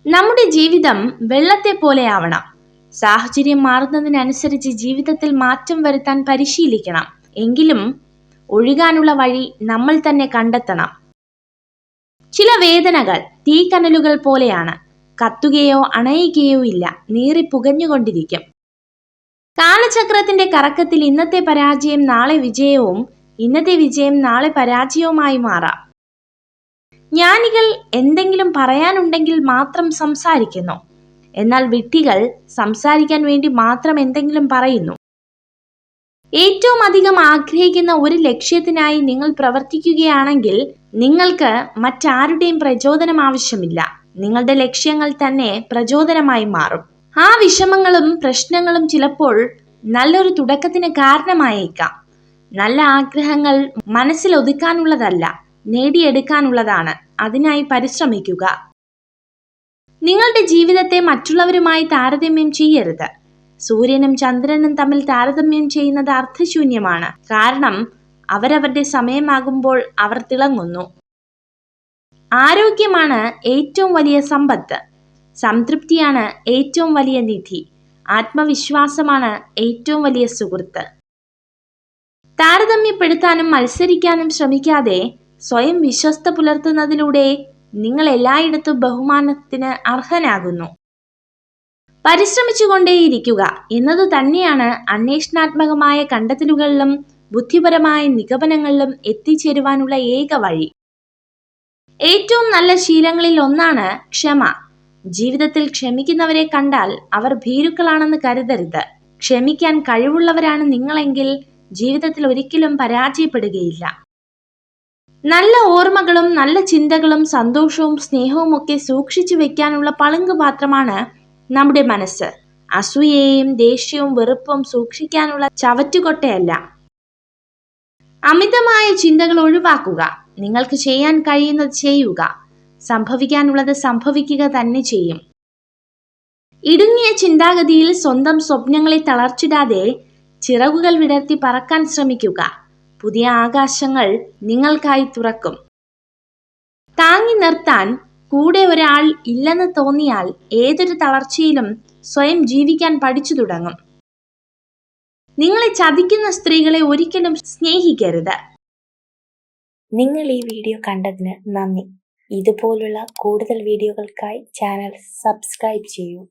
നമ്മുടെ ജീവിതം വെള്ളത്തെ പോലെയാവണം. സാഹചര്യം മാറുന്നതിനനുസരിച്ച് ജീവിതത്തിൽ മാറ്റം വരുത്താൻ പരിശീലിക്കണം. എങ്കിലും ഒഴുകാനുള്ള വഴി നമ്മൾ തന്നെ കണ്ടെത്തണം. ചില വേദനകൾ തീക്കനലുകൾ പോലെയാണ്. കത്തുകയോ അണയുകയോ ഇല്ല, നീറി പുകഞ്ഞുകൊണ്ടിരിക്കും. കാലചക്രത്തിന്റെ കറക്കത്തിൽ ഇന്നത്തെ പരാജയം നാളെ വിജയവും, ഇന്നത്തെ വിജയം നാളെ പരാജയവുമായി മാറാം. ജ്ഞാനികൾ എന്തെങ്കിലും പറയാനുണ്ടെങ്കിൽ മാത്രം സംസാരിക്കുന്നു. എന്നാൽ വിഡ്ഢികൾ സംസാരിക്കാൻ വേണ്ടി മാത്രം എന്തെങ്കിലും പറയുന്നു. ഏറ്റവും അധികം ആഗ്രഹിക്കുന്ന ഒരു ലക്ഷ്യത്തിനായി നിങ്ങൾ പ്രവർത്തിക്കുകയാണെങ്കിൽ നിങ്ങൾക്ക് മറ്റാരുടെയും പ്രചോദനം ആവശ്യമില്ല. നിങ്ങളുടെ ലക്ഷ്യങ്ങൾ തന്നെ പ്രചോദനമായി മാറും. ആ വിഷമങ്ങളും പ്രശ്നങ്ങളും ചിലപ്പോൾ നല്ലൊരു തുടക്കത്തിന് കാരണമായേക്കാം. നല്ല ആഗ്രഹങ്ങൾ മനസ്സിൽ ഒതുക്കാനുള്ളതല്ല, നേടിയെടുക്കാനുള്ളതാണ്. അതിനായി പരിശ്രമിക്കുക. നിങ്ങളുടെ ജീവിതത്തെ മറ്റുള്ളവരുമായി താരതമ്യം ചെയ്യരുത്. സൂര്യനും ചന്ദ്രനും തമ്മിൽ താരതമ്യം ചെയ്യുന്നത് അർത്ഥശൂന്യമാണ്. കാരണം അവരവരുടെ സമയമാകുമ്പോൾ അവർ തിളങ്ങുന്നു. ആരോഗ്യമാണ് ഏറ്റവും വലിയ സമ്പത്ത്. സംതൃപ്തിയാണ് ഏറ്റവും വലിയ നിധി. ആത്മവിശ്വാസമാണ് ഏറ്റവും വലിയ സുഹൃത്ത്. താരതമ്യപ്പെടുത്താനും മത്സരിക്കാനും ശ്രമിക്കാതെ സ്വയം വിശ്വസ്ത പുലർത്തുന്നതിലൂടെ നിങ്ങൾ എല്ലായിടത്തും ബഹുമാനത്തിന് അർഹനാകുന്നു. പരിശ്രമിച്ചുകൊണ്ടേയിരിക്കുക എന്നതു തന്നെയാണ് അന്വേഷണാത്മകമായ കണ്ടെത്തലുകളിലും ബുദ്ധിപരമായ നിഗമനങ്ങളിലും എത്തിച്ചേരുവാനുള്ള ഏക വഴി. ഏറ്റവും നല്ല ശീലങ്ങളിൽ ഒന്നാണ് ക്ഷമ. ജീവിതത്തിൽ ക്ഷമിക്കുന്നവരെ കണ്ടാൽ അവർ ഭീരുക്കളാണെന്ന് കരുതരുത്. ക്ഷമിക്കാൻ കഴിവുള്ളവരാണ് നിങ്ങളെങ്കിൽ ജീവിതത്തിൽ ഒരിക്കലും പരാജയപ്പെടുകയില്ല. നല്ല ഓർമ്മകളും നല്ല ചിന്തകളും സന്തോഷവും സ്നേഹവും ഒക്കെ സൂക്ഷിച്ചു വെക്കാനുള്ള പളുങ്ക് പാത്രമാണ് നമ്മുടെ മനസ്സ്. അസൂയയും ദേഷ്യവും വെറുപ്പും സൂക്ഷിക്കാനുള്ള ചവറ്റുകൊട്ടയല്ല. അമിതമായ ചിന്തകൾ ഒഴിവാക്കുക. നിങ്ങൾക്ക് ചെയ്യാൻ കഴിയുന്നത് ചെയ്യുക. സംഭവിക്കാനുള്ളത് സംഭവിക്കുക തന്നെ ചെയ്യും. ഇടുങ്ങിയ ചിന്താഗതിയിൽ സ്വന്തം സ്വപ്നങ്ങളെ തളർച്ചിടാതെ ചിറകുകൾ വിടർത്തി പറക്കാൻ ശ്രമിക്കുക. പുതിയ ആകാശങ്ങൾ നിങ്ങൾക്കായി തുറക്കും. താങ്ങി നിർത്താൻ കൂടെ ഒരാൾ ഇല്ലെന്ന് തോന്നിയാൽ ഏതൊരു തളർച്ചയിലും സ്വയം ജീവിക്കാൻ പഠിച്ചു തുടങ്ങും. നിങ്ങളെ ചതിക്കുന്ന സ്ത്രീകളെ ഒരിക്കലും സ്നേഹിക്കരുത്. നിങ്ങൾ ഈ വീഡിയോ കണ്ടതിന് നന്ദി. ഇതുപോലുള്ള കൂടുതൽ വീഡിയോകൾക്കായി ചാനൽ സബ്സ്ക്രൈബ് ചെയ്യൂ.